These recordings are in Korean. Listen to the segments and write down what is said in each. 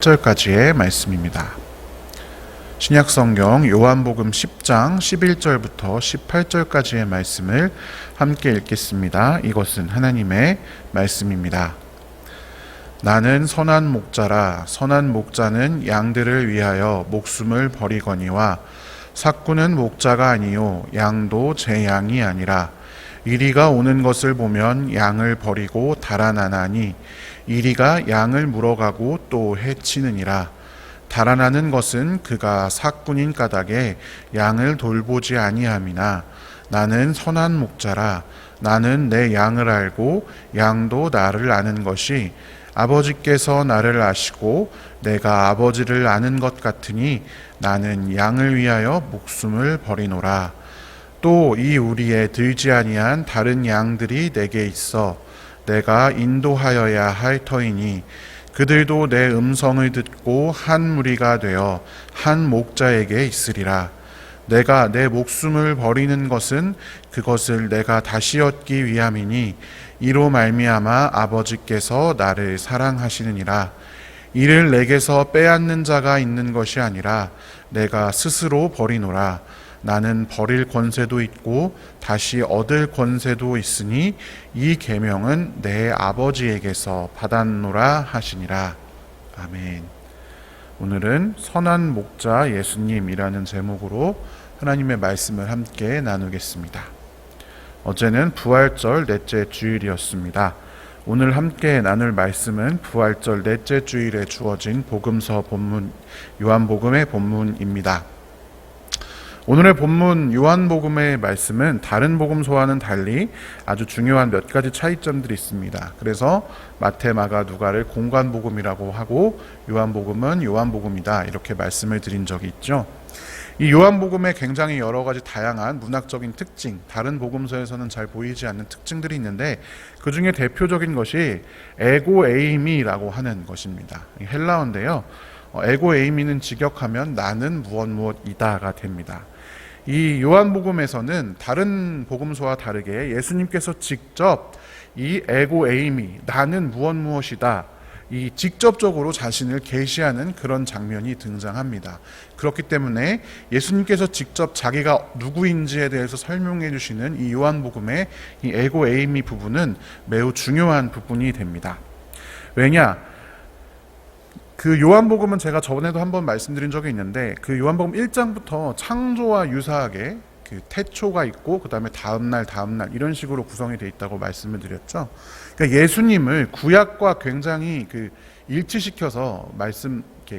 절까지의 말씀입니다. 신약성경 요한복음 10장 11절부터 18절까지의 말씀을 함께 읽겠습니다. 이것은 하나님의 말씀입니다. 나는 선한 목자라. 선한 목자는 양들을 위하여 목숨을 버리거니와 삭구는 목자가 아니요 양도 제 양이 아니라 이리가 오는 것을 보면 양을 버리고 달아나나니 이리가 양을 물어가고 또 해치느니라. 달아나는 것은 그가 삭군인 까닭에 양을 돌보지 아니함이나 나는 선한 목자라. 나는 내 양을 알고 양도 나를 아는 것이 아버지께서 나를 아시고 내가 아버지를 아는 것 같으니 나는 양을 위하여 목숨을 버리노라. 또 이 우리에 들지 아니한 다른 양들이 내게 있어 내가 인도하여야 할 터이니 그들도 내 음성을 듣고 한 무리가 되어 한 목자에게 있으리라. 내가 내 목숨을 버리는 것은 그것을 내가 다시 얻기 위함이니 이로 말미암아 아버지께서 나를 사랑하시느니라. 이를 내게서 빼앗는 자가 있는 것이 아니라 내가 스스로 버리노라. 나는 버릴 권세도 있고 다시 얻을 권세도 있으니 이 계명은 내 아버지에게서 받았노라 하시니라. 아멘. 오늘은 선한 목자 예수님이라는 제목으로 하나님의 말씀을 함께 나누겠습니다. 어제는 부활절 넷째 주일이었습니다. 오늘 함께 나눌 말씀은 부활절 넷째 주일에 주어진 복음서 본문, 요한복음의 본문입니다. 오늘의 본문 요한복음의 말씀은 다른 복음서와는 달리 아주 중요한 몇 가지 차이점들이 있습니다. 그래서 마태, 마가, 누가를 공관복음이라고 하고 요한복음은 요한복음이다 이렇게 말씀을 드린 적이 있죠. 이 요한복음에 굉장히 여러 가지 다양한 문학적인 특징, 다른 복음서에서는 잘 보이지 않는 특징들이 있는데 그 중에 대표적인 것이 에고 에이미라고 하는 것입니다. 헬라어인데요. 에고 에이미는 직역하면 나는 무엇이다가 됩니다. 이 요한복음에서는 다른 복음서와 다르게 예수님께서 직접 이 에고 에이미, 나는 무엇이다, 이 직접적으로 자신을 계시하는 그런 장면이 등장합니다. 그렇기 때문에 예수님께서 직접 자기가 누구인지에 대해서 설명해 주시는 이 요한복음의 이 에고 에이미 부분은 매우 중요한 부분이 됩니다. 왜냐? 그 요한복음은 제가 저번에도 한번 말씀드린 적이 있는데 그 요한복음 1장부터 창조와 유사하게 그 태초가 있고 그 다음에 다음날 이런 식으로 구성이 되어 있다고 말씀을 드렸죠. 그러니까 예수님을 구약과 굉장히 그 일치시켜서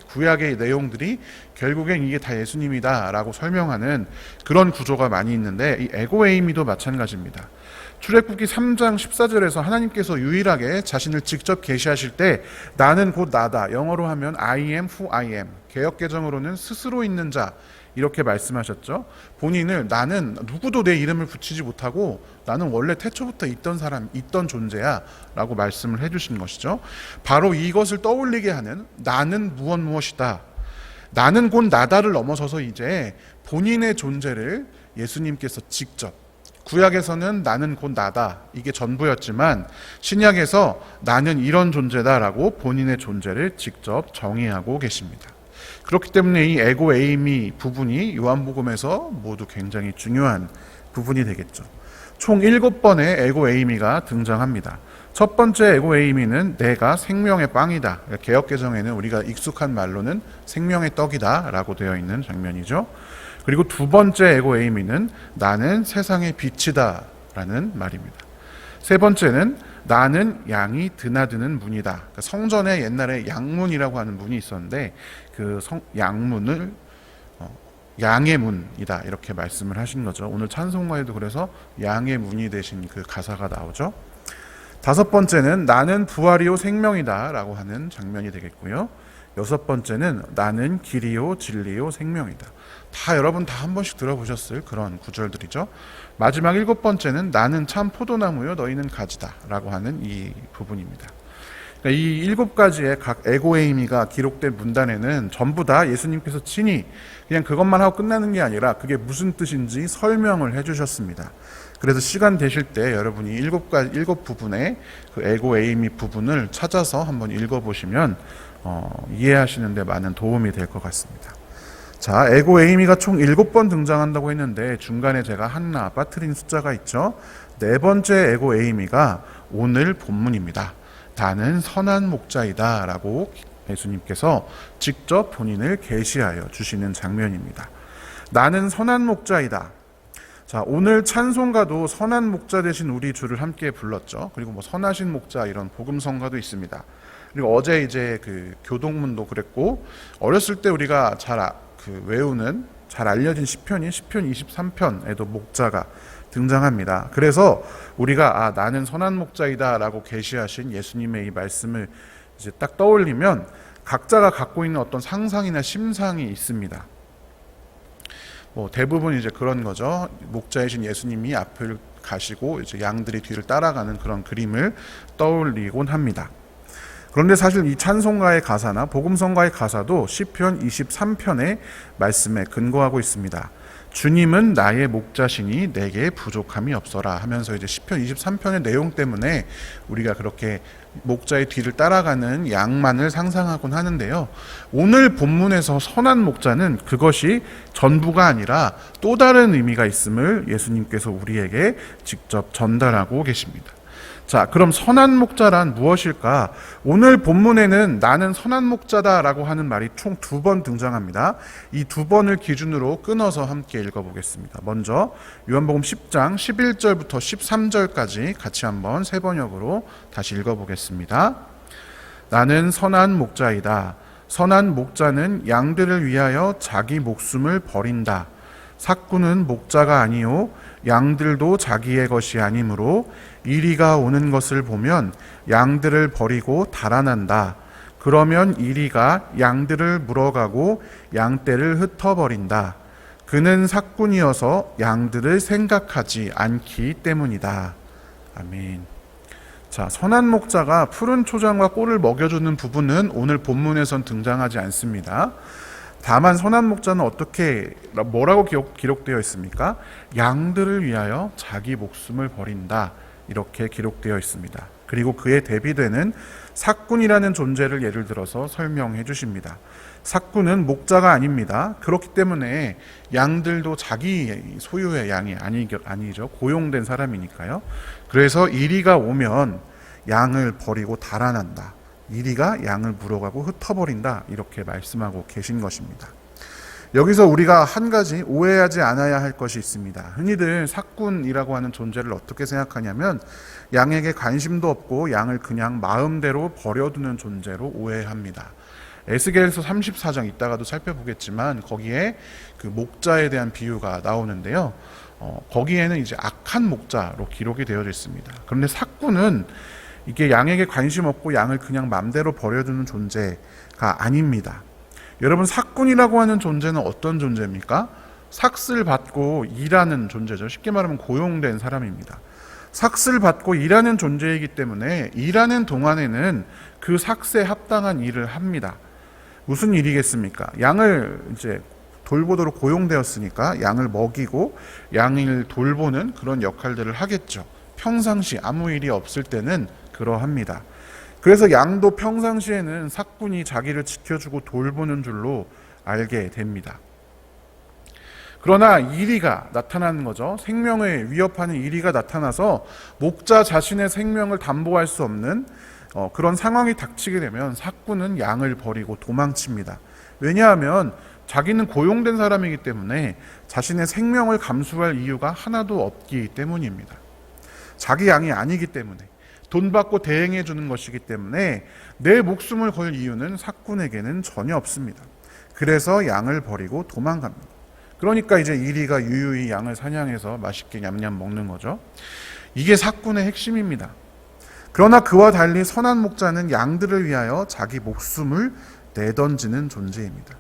구약의 내용들이 결국엔 이게 다 예수님이다라고 설명하는 그런 구조가 많이 있는데 이 에고에이미도 마찬가지입니다. 출애굽기 3장 14절에서 하나님께서 유일하게 자신을 직접 계시하실 때 나는 곧 나다, 영어로 하면 I am who I am, 개역개정으로는 스스로 있는 자 이렇게 말씀하셨죠. 본인을 나는 누구도 내 이름을 붙이지 못하고 나는 원래 태초부터 있던 사람, 있던 존재야 라고 말씀을 해주신 것이죠. 바로 이것을 떠올리게 하는 나는 무엇이다, 나는 곧 나다를 넘어서서 이제 본인의 존재를 예수님께서 직접, 구약에서는 나는 곧 나다 이게 전부였지만 신약에서 나는 이런 존재다라고 본인의 존재를 직접 정의하고 계십니다. 그렇기 때문에 이 에고 에이미 부분이 요한복음에서 모두 굉장히 중요한 부분이 되겠죠. 총 7번의 에고 에이미가 등장합니다. 첫 번째 에고 에이미는 내가 생명의 빵이다. 개역개정에는 우리가 익숙한 말로는 생명의 떡이다 라고 되어 있는 장면이죠. 그리고 두 번째 에고 에이미는 나는 세상의 빛이다 라는 말입니다. 세 번째는 나는 양이 드나드는 문이다. 그러니까 성전에 옛날에 양문이라고 하는 문이 있었는데 그 양문을 양의 문이다 이렇게 말씀을 하신 거죠. 오늘 찬송가에도 그래서 양의 문이 되신 그 가사가 나오죠. 다섯 번째는 나는 부활이요 생명이다 라고 하는 장면이 되겠고요. 여섯 번째는 나는 길이요 진리요 생명이다. 여러분 다 한 번씩 들어보셨을 그런 구절들이죠. 마지막 7번째는 나는 참 포도나무요 너희는 가지다 라고 하는 이 부분입니다. 그러니까 이 7가지의 각 에고에이미가 기록된 문단에는 전부 다 예수님께서 친히 그냥 그것만 하고 끝나는 게 아니라 그게 무슨 뜻인지 설명을 해주셨습니다. 그래서 시간 되실 때 여러분이 7부분의 그 에고에이미 부분을 찾아서 한번 읽어보시면 이해하시는 데 많은 도움이 될 것 같습니다. 자, 에고 에이미가 총 7번 등장한다고 했는데 중간에 제가 하나 빠뜨린 숫자가 있죠. 네 번째 에고 에이미가 오늘 본문입니다. 나는 선한 목자이다 라고 예수님께서 직접 본인을 계시하여 주시는 장면입니다. 나는 선한 목자이다. 자, 오늘 찬송가도 선한 목자 되신 우리 주를 함께 불렀죠. 그리고 뭐 선하신 목자 이런 복음성가도 있습니다. 그리고 어제 이제 그 교동문도 그랬고, 어렸을 때 우리가 잘 외우는 잘 알려진 시편인 시편 23편에도 목자가 등장합니다. 그래서 우리가 나는 선한 목자이다라고 계시하신 예수님의 이 말씀을 이제 딱 떠올리면 각자가 갖고 있는 어떤 상상이나 심상이 있습니다. 뭐 대부분 이제 그런 거죠. 목자이신 예수님이 앞을 가시고 이제 양들이 뒤를 따라가는 그런 그림을 떠올리곤 합니다. 그런데 사실 이 찬송가의 가사나 복음성가의 가사도 시편 23편의 말씀에 근거하고 있습니다. 주님은 나의 목자시니 내게 부족함이 없어라 하면서 이제 시편 23편의 내용 때문에 우리가 그렇게 목자의 뒤를 따라가는 양만을 상상하곤 하는데요. 오늘 본문에서 선한 목자는 그것이 전부가 아니라 또 다른 의미가 있음을 예수님께서 우리에게 직접 전달하고 계십니다. 자, 그럼 선한 목자란 무엇일까? 오늘 본문에는 나는 선한 목자다라고 하는 말이 총 2번 등장합니다. 이 2번을 기준으로 끊어서 함께 읽어보겠습니다. 먼저 요한복음 10장 11절부터 13절까지 같이 한번 세 번역으로 다시 읽어보겠습니다. 나는 선한 목자이다. 선한 목자는 양들을 위하여 자기 목숨을 버린다. 삭구는 목자가 아니요 양들도 자기의 것이 아니므로 이리가 오는 것을 보면 양들을 버리고 달아난다. 그러면 이리가 양들을 물어가고 양떼를 흩어버린다. 그는 삭군이어서 양들을 생각하지 않기 때문이다. 아멘. 자, 선한 목자가 푸른 초장과 꿀을 먹여주는 부분은 오늘 본문에선 등장하지 않습니다. 다만 선한 목자는 뭐라고 기록되어 있습니까? 양들을 위하여 자기 목숨을 버린다. 이렇게 기록되어 있습니다. 그리고 그에 대비되는 삭군이라는 존재를 예를 들어서 설명해 주십니다. 삭군은 목자가 아닙니다. 그렇기 때문에 양들도 자기 소유의 양이 아니죠. 고용된 사람이니까요. 그래서 이리가 오면 양을 버리고 달아난다. 이리가 양을 물어가고 흩어버린다. 이렇게 말씀하고 계신 것입니다. 여기서 우리가 한 가지 오해하지 않아야 할 것이 있습니다. 흔히들 삭군이라고 하는 존재를 어떻게 생각하냐면 양에게 관심도 없고 양을 그냥 마음대로 버려두는 존재로 오해합니다. 에스겔서 34장 이따가도 살펴보겠지만 거기에 그 목자에 대한 비유가 나오는데요. 거기에는 이제 악한 목자로 기록이 되어 있습니다. 그런데 삭군은 이게 양에게 관심 없고 양을 그냥 마음대로 버려두는 존재가 아닙니다. 여러분, 삭군이라고 하는 존재는 어떤 존재입니까? 삭슬 받고 일하는 존재죠. 쉽게 말하면 고용된 사람입니다. 삭슬 받고 일하는 존재이기 때문에 일하는 동안에는 그 삭스에 합당한 일을 합니다. 무슨 일이겠습니까? 양을 이제 돌보도록 고용되었으니까 양을 먹이고 양을 돌보는 그런 역할들을 하겠죠. 평상시 아무 일이 없을 때는 그러합니다. 그래서 양도 평상시에는 삭군이 자기를 지켜주고 돌보는 줄로 알게 됩니다. 그러나 이리가 나타나는 거죠. 생명을 위협하는 이리가 나타나서 목자 자신의 생명을 담보할 수 없는 그런 상황이 닥치게 되면 삭군은 양을 버리고 도망칩니다. 왜냐하면 자기는 고용된 사람이기 때문에 자신의 생명을 감수할 이유가 하나도 없기 때문입니다. 자기 양이 아니기 때문에, 돈 받고 대행해 주는 것이기 때문에 내 목숨을 걸 이유는 삭군에게는 전혀 없습니다. 그래서 양을 버리고 도망갑니다. 그러니까 이제 이리가 유유히 양을 사냥해서 맛있게 냠냠 먹는 거죠. 이게 삭군의 핵심입니다. 그러나 그와 달리 선한 목자는 양들을 위하여 자기 목숨을 내던지는 존재입니다.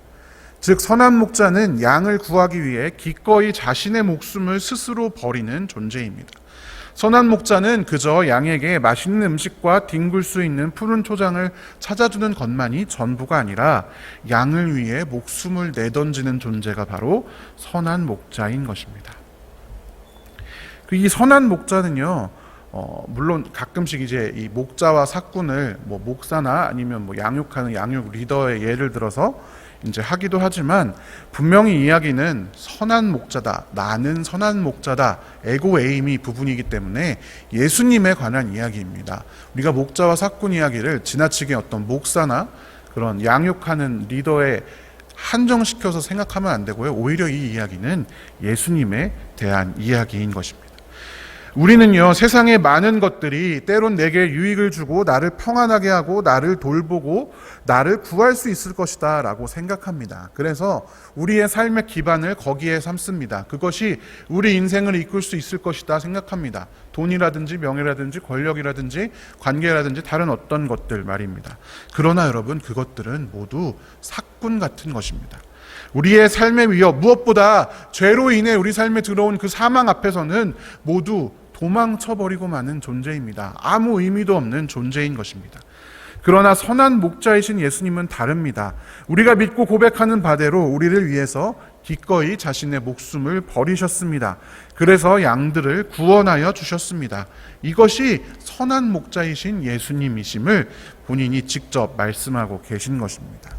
즉 선한 목자는 양을 구하기 위해 기꺼이 자신의 목숨을 스스로 버리는 존재입니다. 선한 목자는 그저 양에게 맛있는 음식과 뒹굴 수 있는 푸른 초장을 찾아주는 것만이 전부가 아니라 양을 위해 목숨을 내던지는 존재가 바로 선한 목자인 것입니다. 이 선한 목자는요, 물론 가끔씩 이제 이 목자와 삭군을 뭐 목사나 아니면 뭐 양육하는 양육 리더의 예를 들어서 이제 하기도 하지만, 분명히 이야기는 선한 목자다, 나는 선한 목자다, 에고 에이미 부분이기 때문에 예수님에 관한 이야기입니다. 우리가 목자와 삭군 이야기를 지나치게 어떤 목사나 그런 양육하는 리더에 한정시켜서 생각하면 안 되고요. 오히려 이 이야기는 예수님에 대한 이야기인 것입니다. 우리는요, 세상의 많은 것들이 때론 내게 유익을 주고 나를 평안하게 하고 나를 돌보고 나를 구할 수 있을 것이다 라고 생각합니다. 그래서 우리의 삶의 기반을 거기에 삼습니다. 그것이 우리 인생을 이끌 수 있을 것이다 생각합니다. 돈이라든지 명예라든지 권력이라든지 관계라든지 다른 어떤 것들 말입니다. 그러나 여러분, 그것들은 모두 삭군 같은 것입니다. 우리의 삶의 위협, 무엇보다 죄로 인해 우리 삶에 들어온 그 사망 앞에서는 모두 도망쳐버리고 마는 존재입니다. 아무 의미도 없는 존재인 것입니다. 그러나 선한 목자이신 예수님은 다릅니다. 우리가 믿고 고백하는 바대로 우리를 위해서 기꺼이 자신의 목숨을 버리셨습니다. 그래서 양들을 구원하여 주셨습니다. 이것이 선한 목자이신 예수님이심을 본인이 직접 말씀하고 계신 것입니다.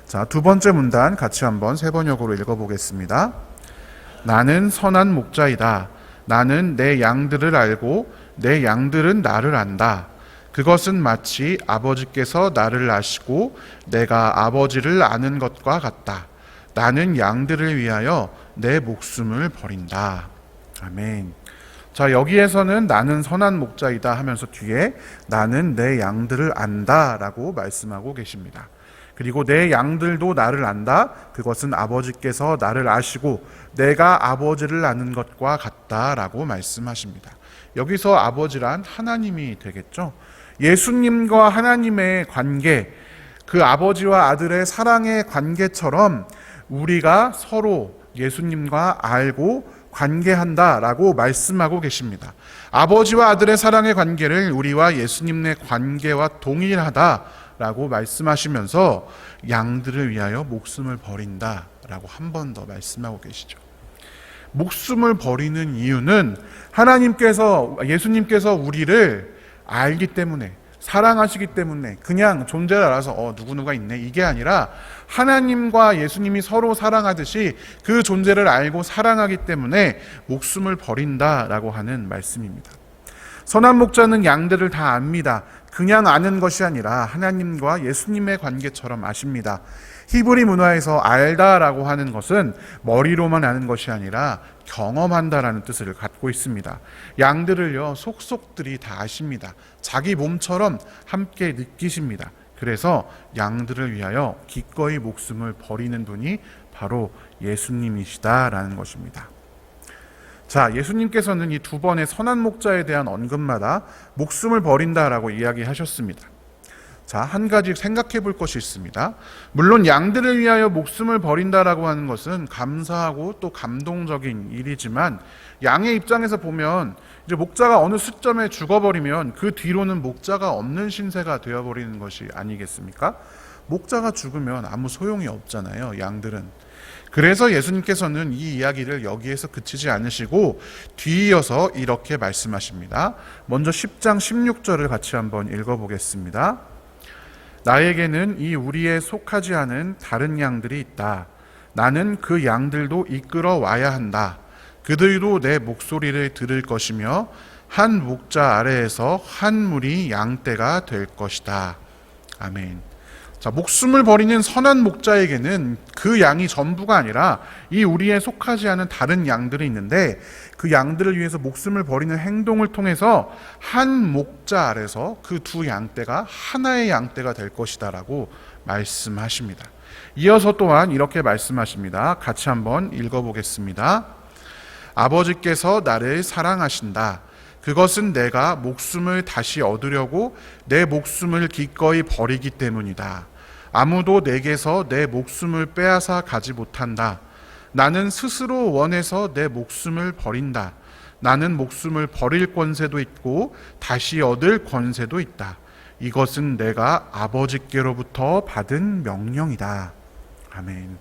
자, 두 번째 문단 같이 한번 세 번역으로 읽어보겠습니다. 나는 선한 목자이다. 나는 내 양들을 알고 내 양들은 나를 안다. 그것은 마치 아버지께서 나를 아시고 내가 아버지를 아는 것과 같다. 나는 양들을 위하여 내 목숨을 버린다. 아멘. 자, 여기에서는 나는 선한 목자이다 하면서 뒤에 나는 내 양들을 안다 라고 말씀하고 계십니다. 그리고 내 양들도 나를 안다. 그것은 아버지께서 나를 아시고 내가 아버지를 아는 것과 같다라고 말씀하십니다. 여기서 아버지란 하나님이 되겠죠. 예수님과 하나님의 관계, 그 아버지와 아들의 사랑의 관계처럼 우리가 서로 예수님과 알고 관계한다라고 말씀하고 계십니다. 아버지와 아들의 사랑의 관계를 우리와 예수님의 관계와 동일하다라고 말씀하시면서 양들을 위하여 목숨을 버린다라고 한 번 더 말씀하고 계시죠. 목숨을 버리는 이유는 하나님께서, 예수님께서 우리를 알기 때문에, 사랑하시기 때문에 그냥 존재를 알아서 누구누가 있네 이게 아니라 하나님과 예수님이 서로 사랑하듯이 그 존재를 알고 사랑하기 때문에 목숨을 버린다라고 하는 말씀입니다. 선한 목자는 양들을 다 압니다. 그냥 아는 것이 아니라 하나님과 예수님의 관계처럼 아십니다. 히브리 문화에서 알다라고 하는 것은 머리로만 아는 것이 아니라 경험한다라는 뜻을 갖고 있습니다. 양들을요, 속속들이 다 아십니다. 자기 몸처럼 함께 느끼십니다. 그래서 양들을 위하여 기꺼이 목숨을 버리는 분이 바로 예수님이시다라는 것입니다. 자, 예수님께서는 이 두 번의 선한 목자에 대한 언급마다 목숨을 버린다라고 이야기하셨습니다. 자, 한 가지 생각해 볼 것이 있습니다. 물론 양들을 위하여 목숨을 버린다라고 하는 것은 감사하고 또 감동적인 일이지만 양의 입장에서 보면 이제 목자가 어느 시점에 죽어버리면 그 뒤로는 목자가 없는 신세가 되어버리는 것이 아니겠습니까? 목자가 죽으면 아무 소용이 없잖아요, 양들은. 그래서 예수님께서는 이 이야기를 여기에서 그치지 않으시고 뒤이어서 이렇게 말씀하십니다. 먼저 10장 16절을 같이 한번 읽어보겠습니다. 나에게는 이 우리에 속하지 않은 다른 양들이 있다. 나는 그 양들도 이끌어 와야 한다. 그들도 내 목소리를 들을 것이며 한 목자 아래에서 한 무리 양떼가 될 것이다. 아멘. 자, 목숨을 버리는 선한 목자에게는 그 양이 전부가 아니라 이 우리에 속하지 않은 다른 양들이 있는데 그 양들을 위해서 목숨을 버리는 행동을 통해서 한 목자 아래서 그 두 양떼가 하나의 양떼가 될 것이다 라고 말씀하십니다. 이어서 또한 이렇게 말씀하십니다. 같이 한번 읽어보겠습니다. 아버지께서 나를 사랑하신다. 그것은 내가 목숨을 다시 얻으려고 내 목숨을 기꺼이 버리기 때문이다. 아무도 내게서 내 목숨을 빼앗아 가지 못한다. 나는 스스로 원해서 내 목숨을 버린다. 나는 목숨을 버릴 권세도 있고 다시 얻을 권세도 있다. 이것은 내가 아버지께로부터 받은 명령이다. 아멘.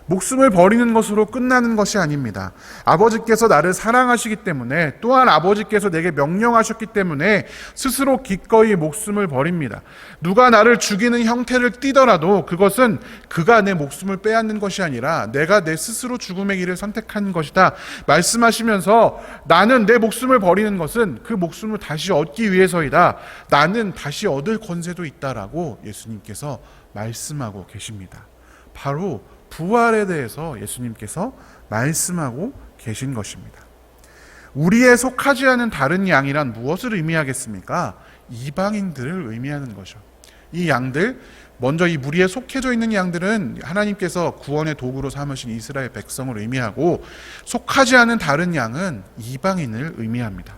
목숨을 버리는 것으로 끝나는 것이 아닙니다. 아버지께서 나를 사랑하시기 때문에, 또한 아버지께서 내게 명령하셨기 때문에 스스로 기꺼이 목숨을 버립니다. 누가 나를 죽이는 형태를 띠더라도 그것은 그가 내 목숨을 빼앗는 것이 아니라 내가 내 스스로 죽음의 길을 선택한 것이다 말씀하시면서, 나는 내 목숨을 버리는 것은 그 목숨을 다시 얻기 위해서이다. 나는 다시 얻을 권세도 있다라고 예수님께서 말씀하고 계십니다. 바로 부활에 대해서 예수님께서 말씀하고 계신 것입니다. 우리에 속하지 않은 다른 양이란 무엇을 의미하겠습니까? 이방인들을 의미하는 거죠. 이 양들, 먼저 이 무리에 속해져 있는 양들은 하나님께서 구원의 도구로 삼으신 이스라엘 백성을 의미하고, 속하지 않은 다른 양은 이방인을 의미합니다.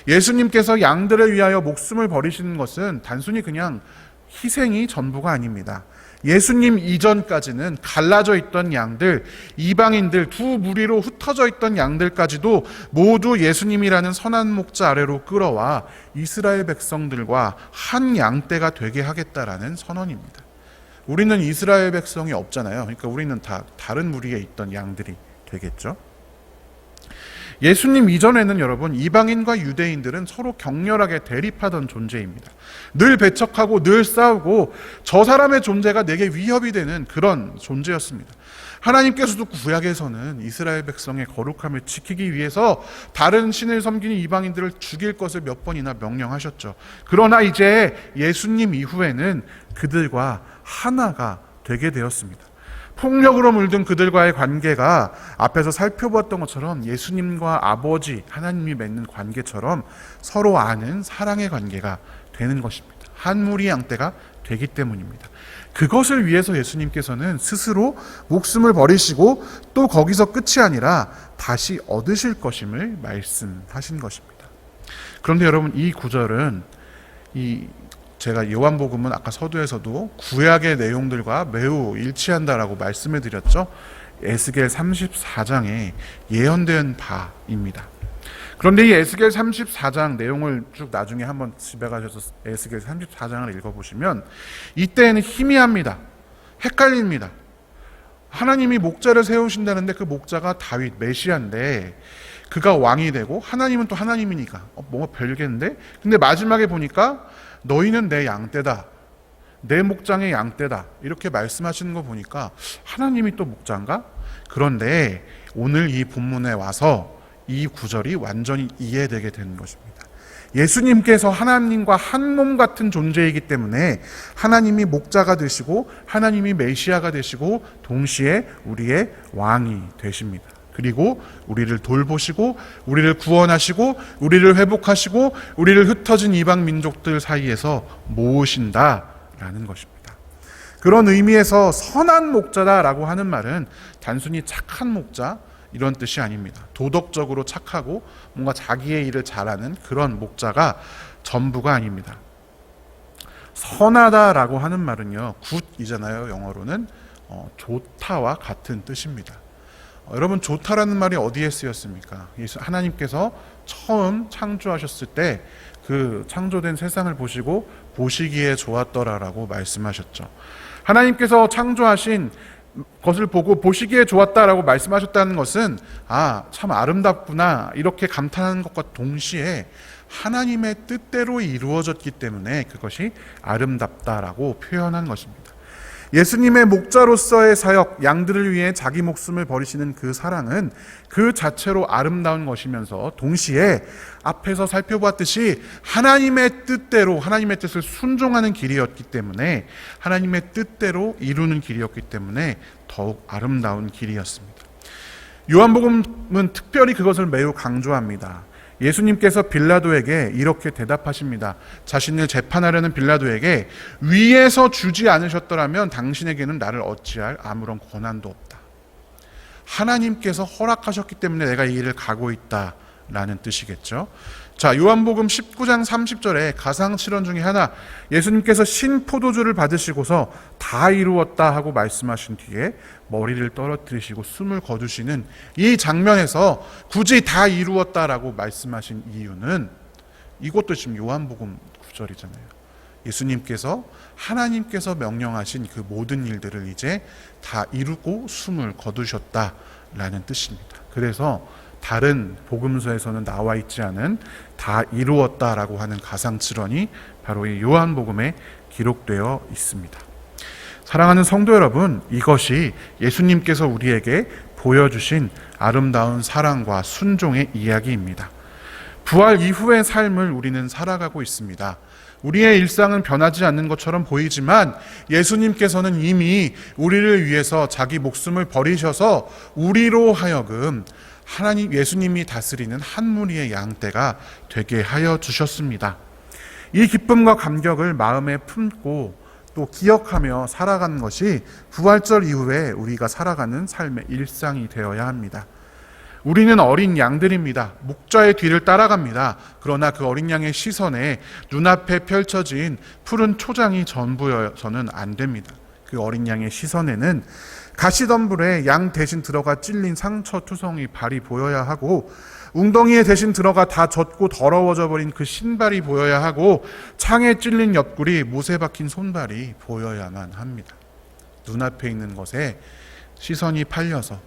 예수님께서 양들을 위하여 목숨을 버리시는 것은 단순히 그냥 희생이 전부가 아닙니다. 예수님 이전까지는 갈라져 있던 양들, 이방인들, 두 무리로 흩어져 있던 양들까지도 모두 예수님이라는 선한 목자 아래로 끌어와 이스라엘 백성들과 한 양떼가 되게 하겠다라는 선언입니다. 우리는 이스라엘 백성이 없잖아요. 그러니까 우리는 다 다른 무리에 있던 양들이 되겠죠. 예수님 이전에는 여러분, 이방인과 유대인들은 서로 격렬하게 대립하던 존재입니다. 늘 배척하고 늘 싸우고 저 사람의 존재가 내게 위협이 되는 그런 존재였습니다. 하나님께서도 구약에서는 이스라엘 백성의 거룩함을 지키기 위해서 다른 신을 섬기는 이방인들을 죽일 것을 몇 번이나 명령하셨죠. 그러나 이제 예수님 이후에는 그들과 하나가 되게 되었습니다. 폭력으로 물든 그들과의 관계가 앞에서 살펴보았던 것처럼 예수님과 아버지 하나님이 맺는 관계처럼 서로 아는 사랑의 관계가 되는 것입니다. 한 무리 양떼가 되기 때문입니다. 그것을 위해서 예수님께서는 스스로 목숨을 버리시고 또 거기서 끝이 아니라 다시 얻으실 것임을 말씀하신 것입니다. 그런데 여러분, 이 구절은 제가 요한복음은 아까 서두에서도 구약의 내용들과 매우 일치한다라고 말씀을 드렸죠. 에스겔 34장에 예언된 바입니다. 그런데 이 에스겔 34장 내용을 쭉 나중에 한번 집에 가셔서 에스겔 34장을 읽어보시면 이때에는 희미합니다. 헷갈립니다. 하나님이 목자를 세우신다는데 그 목자가 다윗 메시아인데 그가 왕이 되고 하나님은 또 하나님이니까 뭔가 별개인데, 근데 마지막에 보니까 너희는 내 양떼다, 내 목장의 양떼다 이렇게 말씀하시는 거 보니까 하나님이 또 목자인가? 그런데 오늘 이 본문에 와서 이 구절이 완전히 이해되게 되는 것입니다. 예수님께서 하나님과 한 몸 같은 존재이기 때문에 하나님이 목자가 되시고 하나님이 메시아가 되시고 동시에 우리의 왕이 되십니다. 그리고 우리를 돌보시고 우리를 구원하시고 우리를 회복하시고 우리를 흩어진 이방 민족들 사이에서 모으신다라는 것입니다. 그런 의미에서 선한 목자다라고 하는 말은 단순히 착한 목자 이런 뜻이 아닙니다. 도덕적으로 착하고 뭔가 자기의 일을 잘하는 그런 목자가 전부가 아닙니다. 선하다라고 하는 말은요, 굿이잖아요. 영어로는 좋다와 같은 뜻입니다. 여러분, 좋다라는 말이 어디에 쓰였습니까? 하나님께서 처음 창조하셨을 때 그 창조된 세상을 보시고 보시기에 좋았더라라고 말씀하셨죠. 하나님께서 창조하신 것을 보고 보시기에 좋았다라고 말씀하셨다는 것은 참 아름답구나 이렇게 감탄하는 것과 동시에 하나님의 뜻대로 이루어졌기 때문에 그것이 아름답다라고 표현한 것입니다. 예수님의 목자로서의 사역, 양들을 위해 자기 목숨을 버리시는 그 사랑은 그 자체로 아름다운 것이면서 동시에 앞에서 살펴보았듯이 하나님의 뜻대로, 하나님의 뜻을 순종하는 길이었기 때문에, 하나님의 뜻대로 이루는 길이었기 때문에 더욱 아름다운 길이었습니다. 요한복음은 특별히 그것을 매우 강조합니다. 예수님께서 빌라도에게 이렇게 대답하십니다. 자신을 재판하려는 빌라도에게 위에서 주지 않으셨더라면 당신에게는 나를 어찌할 아무런 권한도 없다. 하나님께서 허락하셨기 때문에 내가 이 일을 가고 있다라는 뜻이겠죠. 자, 요한복음 19장 30절에 가상칠언 중에 하나, 예수님께서 신포도주를 받으시고서 다 이루었다 하고 말씀하신 뒤에 머리를 떨어뜨리시고 숨을 거두시는 이 장면에서 굳이 다 이루었다라고 말씀하신 이유는, 이것도 지금 요한복음 구절이잖아요. 예수님께서 하나님께서 명령하신 그 모든 일들을 이제 다 이루고 숨을 거두셨다라는 뜻입니다. 그래서 다른 복음서에서는 나와 있지 않은 다 이루었다라고 하는 가상칠언이 바로 이 요한복음에 기록되어 있습니다. 사랑하는 성도 여러분, 이것이 예수님께서 우리에게 보여주신 아름다운 사랑과 순종의 이야기입니다. 부활 이후의 삶을 우리는 살아가고 있습니다. 우리의 일상은 변하지 않는 것처럼 보이지만 예수님께서는 이미 우리를 위해서 자기 목숨을 버리셔서 우리로 하여금 하나님 예수님이 다스리는 한 무리의 양떼가 되게 하여 주셨습니다. 이 기쁨과 감격을 마음에 품고 또 기억하며 살아가는 것이 부활절 이후에 우리가 살아가는 삶의 일상이 되어야 합니다. 우리는 어린 양들입니다. 목자의 뒤를 따라갑니다. 그러나 그 어린 양의 시선에 눈앞에 펼쳐진 푸른 초장이 전부여서는 안 됩니다. 그 어린 양의 시선에는 가시덤불에 양 대신 들어가 찔린 상처투성이 발이 보여야 하고, 웅덩이에 대신 들어가 다 젖고 더러워져 버린 그 신발이 보여야 하고, 창에 찔린 옆구리 못에 박힌 손발이 보여야만 합니다. 눈앞에 있는 것에 시선이 팔려서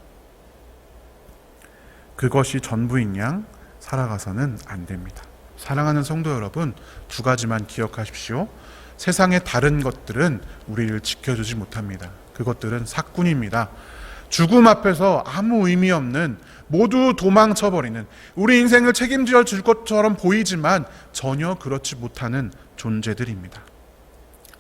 그것이 전부인 양 살아가서는 안 됩니다. 사랑하는 성도 여러분, 두 가지만 기억하십시오. 세상의 다른 것들은 우리를 지켜주지 못합니다. 그것들은 사꾼입니다. 죽음 앞에서 아무 의미 없는, 모두 도망쳐버리는, 우리 인생을 책임져 줄 것처럼 보이지만 전혀 그렇지 못하는 존재들입니다.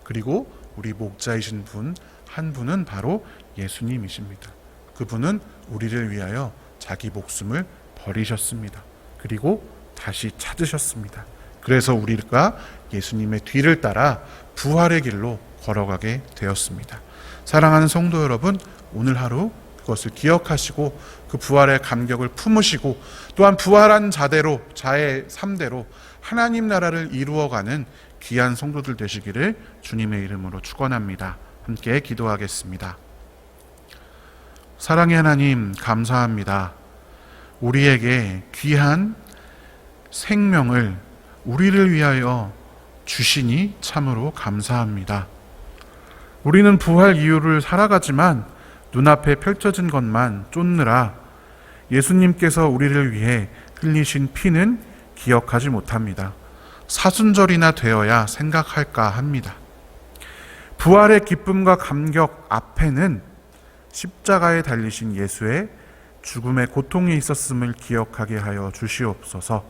그리고 우리 목자이신 분 한 분은 바로 예수님이십니다. 그분은 우리를 위하여 자기 목숨을 버리셨습니다. 그리고 다시 찾으셨습니다. 그래서 우리가 예수님의 뒤를 따라 부활의 길로 걸어가게 되었습니다. 사랑하는 성도 여러분, 오늘 하루 그것을 기억하시고 그 부활의 감격을 품으시고 또한 부활한 자의 삶대로 하나님 나라를 이루어가는 귀한 성도들 되시기를 주님의 이름으로 축원합니다. 함께 기도하겠습니다. 사랑의 하나님, 감사합니다. 우리에게 귀한 생명을 우리를 위하여 주시니 참으로 감사합니다. 우리는 부활 이후를 살아가지만 눈앞에 펼쳐진 것만 쫓느라 예수님께서 우리를 위해 흘리신 피는 기억하지 못합니다. 사순절이나 되어야 생각할까 합니다. 부활의 기쁨과 감격 앞에는 십자가에 달리신 예수의 죽음의 고통이 있었음을 기억하게 하여 주시옵소서.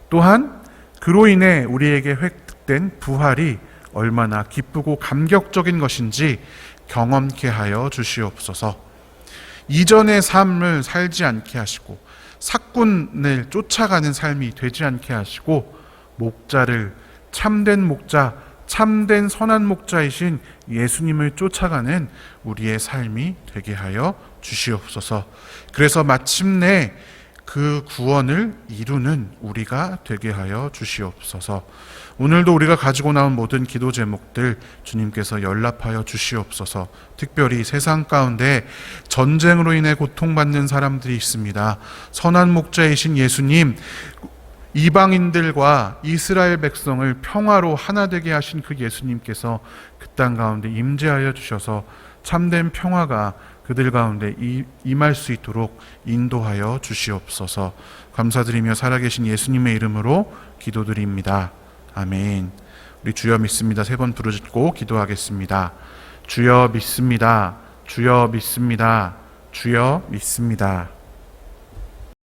또한 그로 인해 우리에게 획득된 부활이 얼마나 기쁘고 감격적인 것인지 경험케 하여 주시옵소서. 이전의 삶을 살지 않게 하시고 사꾼을 쫓아가는 삶이 되지 않게 하시고 목자를, 참된 목자, 참된 선한 목자이신 예수님을 쫓아가는 우리의 삶이 되게 하여 주시옵소서. 그래서 마침내 그 구원을 이루는 우리가 되게 하여 주시옵소서. 오늘도 우리가 가지고 나온 모든 기도 제목들 주님께서 연락하여 주시옵소서. 특별히 세상 가운데 전쟁으로 인해 고통받는 사람들이 있습니다. 선한 목자이신 예수님, 이방인들과 이스라엘 백성을 평화로 하나 되게 하신 그 예수님께서 그 땅 가운데 임재하여 주셔서 참된 평화가 그들 가운데 임할 수 있도록 인도하여 주시옵소서. 감사드리며 살아계신 예수님의 이름으로 기도드립니다. 아멘. 우리 주여 믿습니다. 3번 부르짖고 기도하겠습니다. 주여 믿습니다. 주여 믿습니다. 주여 믿습니다.